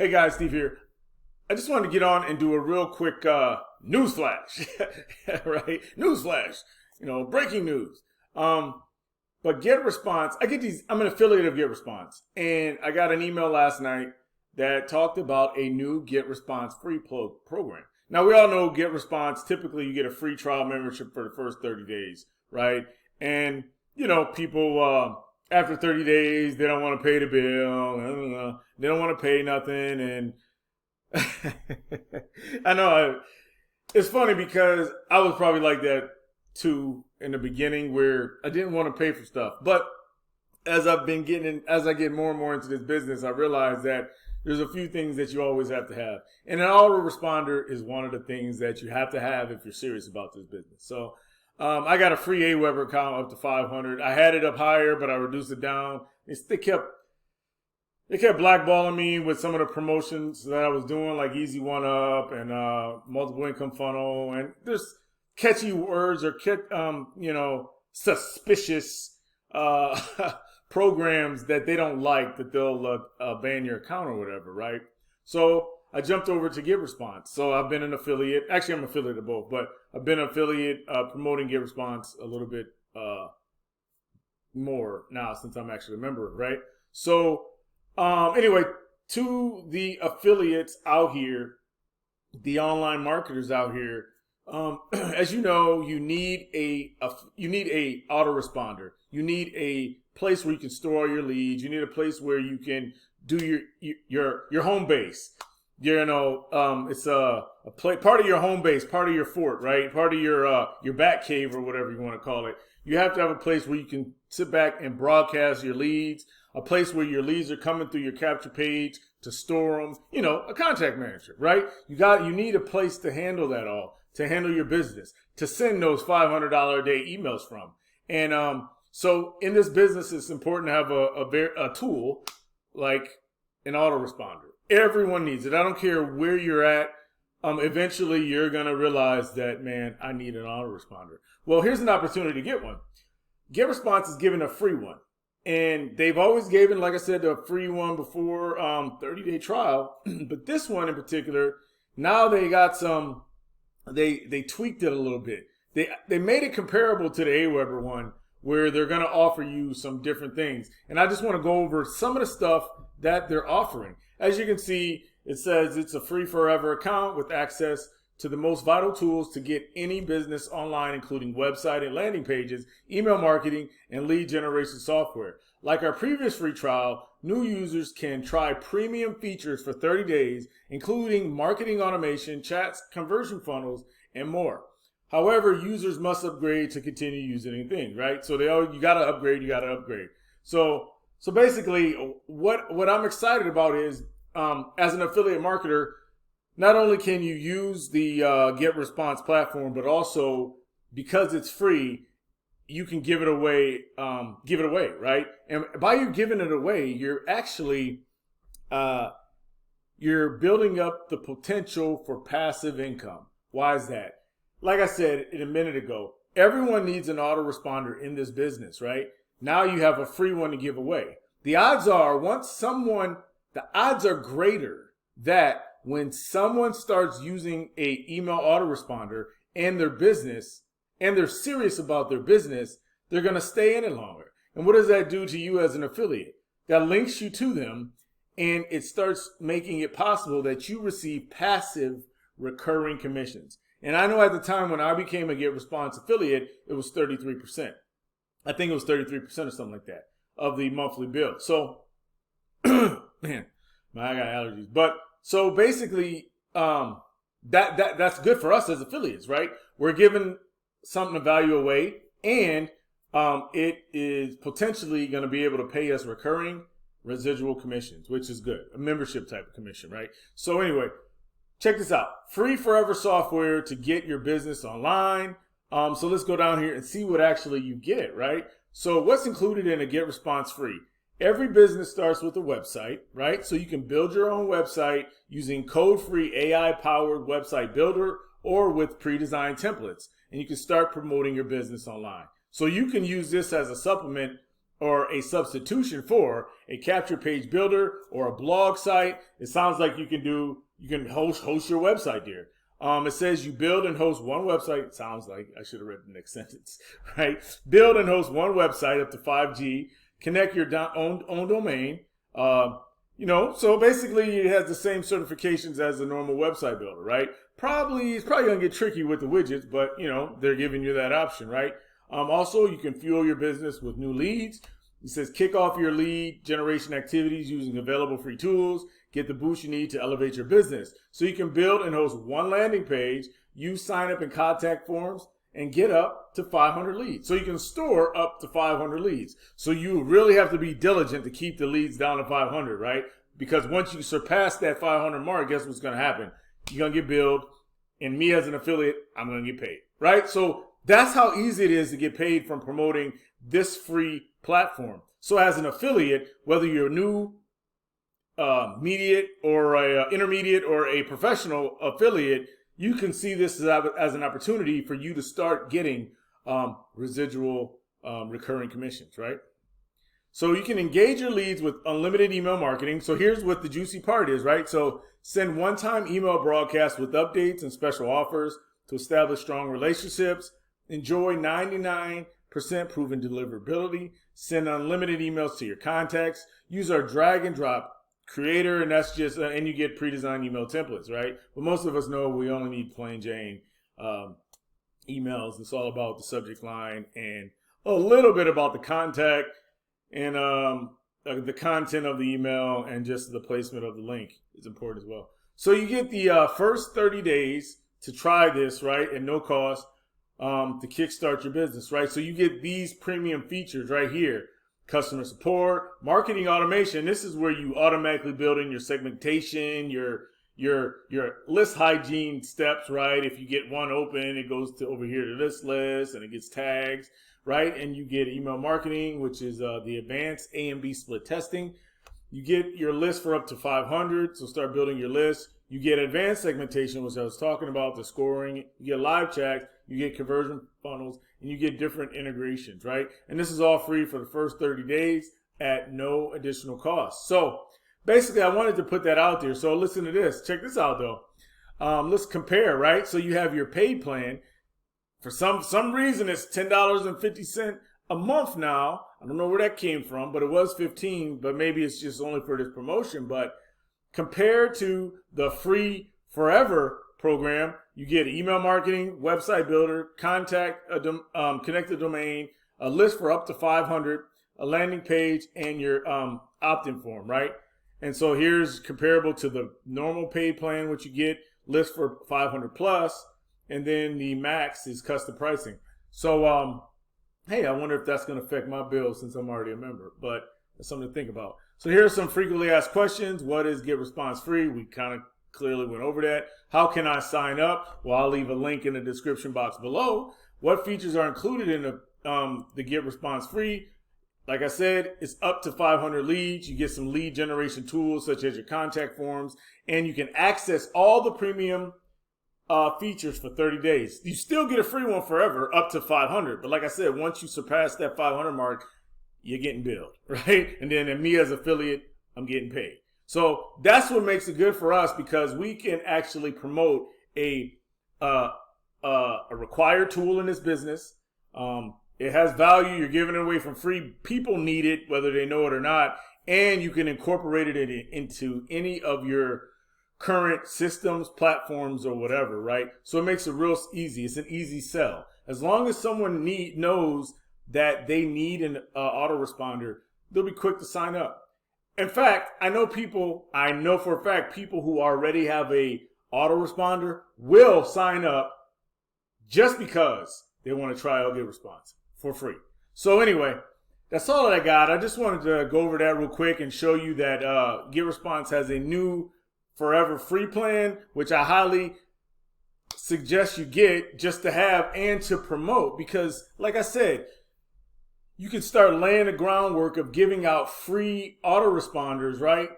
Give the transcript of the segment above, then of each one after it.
Hey guys, Steve here. I just wanted to get on and do a real quick news flash, right? News flash, breaking news. But GetResponse, I'm an affiliate of GetResponse, and I got an email last night that talked about a new GetResponse free program. Now, we all know GetResponse, typically you get a free trial membership for the first 30 days, right? And, people, after 30 days, they don't want to pay the bill. They don't want to pay nothing. And I know it's funny because I was probably like that too in the beginning, where I didn't want to pay for stuff. But as I get more and more into this business, I realized that there's a few things that you always have to have. And an autoresponder is one of the things that you have to have if you're serious about this business. So I got a free 𝗙𝗿𝗲𝗃 account up to 500. I had it up higher, but I reduced it down. They kept blackballing me with some of the promotions that I was doing, like Easy One Up and multiple income funnel. And there's catchy words or suspicious programs that they don't like, that they'll ban your account or whatever, right? So I jumped over to GetResponse. So I've been an affiliate. Actually, I'm an affiliate of both, but I've been an affiliate promoting GetResponse a little bit more now since I'm actually a member, right? So anyway, to the affiliates out here, the online marketers out here, as you know, you need a autoresponder. You need a place where you can store all your leads. You need a place where you can do your home base. It's part of your home base, part of your fort, right? Part of your bat cave or whatever you want to call it. You have to have a place where you can sit back and broadcast your leads, a place where your leads are coming through your capture page to store them, a contact manager, right? You need a place to handle that all, to handle your business, to send those $500 a day emails from. And so in this business, it's important to have a tool like an autoresponder. Everyone needs it. I don't care where you're at. Eventually, you're going to realize that, man, I need an autoresponder. Well, here's an opportunity to get one. GetResponse is giving a free one. And they've always given, like I said, a free one before 30-day trial. But this one in particular, now they got they tweaked it a little bit. They made it comparable to the 𝗙𝗿𝗲𝗃 one, where they're going to offer you some different things. And I just want to go over some of the stuff that they're offering. As you can see, it says it's a free forever account with access to the most vital tools to get any business online, including website and landing pages, email marketing, and lead generation software. Like our previous free trial, new users can try premium features for 30 days, including marketing automation, chats, conversion funnels, and more. However, users must upgrade to continue using things, right? So you got to upgrade. So basically, what I'm excited about is, as an affiliate marketer, not only can you use the GetResponse platform, but also because it's free, you can give it away, right? And by you giving it away, you're actually you're building up the potential for passive income. Why is that? Like I said a minute ago, everyone needs an autoresponder in this business, right? Now you have a free one to give away. The odds are greater that when someone starts using a email autoresponder and their business, and they're serious about their business, they're going to stay in it longer. And what does that do to you as an affiliate? That links you to them, and it starts making it possible that you receive passive recurring commissions. And I know at the time when I became a GetResponse affiliate, it was 33%. I think it was 33% or something like that of the monthly bill. So, man, I got allergies. But so basically, that's good for us as affiliates, right? We're giving something of value away, and it is potentially going to be able to pay us recurring residual commissions, which is good. A membership type of commission, right? So anyway, check this out. Free forever software to get your business online. So let's go down here and see what actually you get, right? So what's included in a GetResponse free? Every business starts with a website, right? So you can build your own website using code-free AI-powered website builder or with pre-designed templates. And you can start promoting your business online. So you can use this as a supplement or a substitution for a capture page builder or a blog site. It sounds like you can host your website there. It says you build and host one website. It sounds like I should have read the next sentence, right? Build and host one website up to 5G. Connect your own domain. So basically it has the same certifications as a normal website builder, right? It's probably going to get tricky with the widgets, but they're giving you that option, right? Also, you can fuel your business with new leads. It says kick off your lead generation activities using available free tools. Get the boost you need to elevate your business. So you can build and host one landing page, use sign up and contact forms, and get up to 500 leads. So you can store up to 500 leads. So you really have to be diligent to keep the leads down to 500, right? Because once you surpass that 500 mark, guess what's going to happen? You're going to get billed, and me as an affiliate, I'm going to get paid, right? So that's how easy it is to get paid from promoting this free platform. So as an affiliate, whether you're new, mediate, or a intermediate, or a professional affiliate, you can see this as an opportunity for you to start getting residual recurring commissions, right? So you can engage your leads with unlimited email marketing. So here's what the juicy part is, right? So send one-time email broadcasts with updates and special offers to establish strong relationships. Enjoy 99% proven deliverability. Send unlimited emails to your contacts. Use our drag and drop creator, and that's just and you get pre-designed email templates, right? But most of us know we only need plain Jane emails. It's all about the subject line and a little bit about the contact and the content of the email, and just the placement of the link is important as well. So you get the first 30 days to try this, right, at no cost to kickstart your business, right? So you get these premium features right here. Customer support, marketing automation. This is where you automatically build in your segmentation, your list hygiene steps, right? If you get one open, it goes to over here to this list and it gets tags, right? And you get email marketing, which is the advanced A and B split testing. You get your list for up to 500, so start building your list. You get advanced segmentation, which I was talking about, the scoring. You get live chats, you get conversion funnels, and you get different integrations, right? And this is all free for the first 30 days at no additional cost. So basically, I wanted to put that out there. So listen to this. Check this out, though. Let's compare, right? So you have your paid plan. For some reason, it's $10.50 a month now. I don't know where that came from, but it was $15, but maybe it's just only for this promotion. But compared to the free forever program, you get email marketing, website builder, contact, connected domain, a list for up to 500, a landing page, and your opt-in form, right? And so here's comparable to the normal paid plan, which you get list for 500 plus, and then the max is custom pricing. So, hey, I wonder if that's going to affect my bill since I'm already a member, but that's something to think about. So here's some frequently asked questions. What is GetResponse Free? We kind of clearly went over that. How can I sign up? Well, I'll leave a link in the description box below. What features are included in the GetResponse Free? Like I said, it's up to 500 leads. You get some lead generation tools such as your contact forms, and you can access all the premium features for 30 days. You still get a free one forever up to 500. But like I said, once you surpass that 500 mark, you're getting billed, right? And then me as affiliate, I'm getting paid. So that's what makes it good for us, because we can actually promote a required tool in this business. It has value. You're giving it away for free. People need it, whether they know it or not. And you can incorporate it into any of your current systems, platforms, or whatever, right? So it makes it real easy. It's an easy sell. As long as someone knows that they need an autoresponder, they'll be quick to sign up. In fact, I know for a fact people who already have a autoresponder will sign up just because they want to try out GetResponse for free. So anyway, that's all that I got. I just wanted to go over that real quick and show you that GetResponse has a new forever free plan, which I highly suggest you get just to have and to promote, because like I said, you can start laying the groundwork of giving out free autoresponders, right?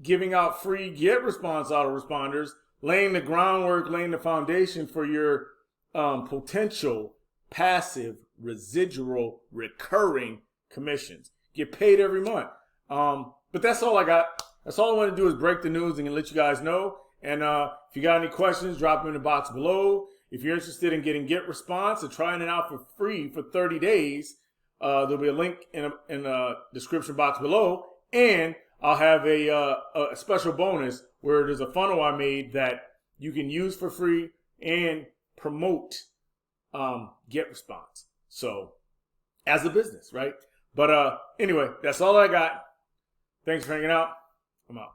Giving out free GetResponse autoresponders, laying the groundwork, laying the foundation for your potential passive residual recurring commissions. get paid every month. But that's all I got. That's all I want to do is break the news and let you guys know. And if you got any questions, drop them in the box below. If you're interested in getting GetResponse and trying it out for free for 30 days, there'll be a link in the description box below. And I'll have a special bonus where there's a funnel I made that you can use for free and promote GetResponse. So, as a business, right? But anyway, that's all I got. Thanks for hanging out. I'm out.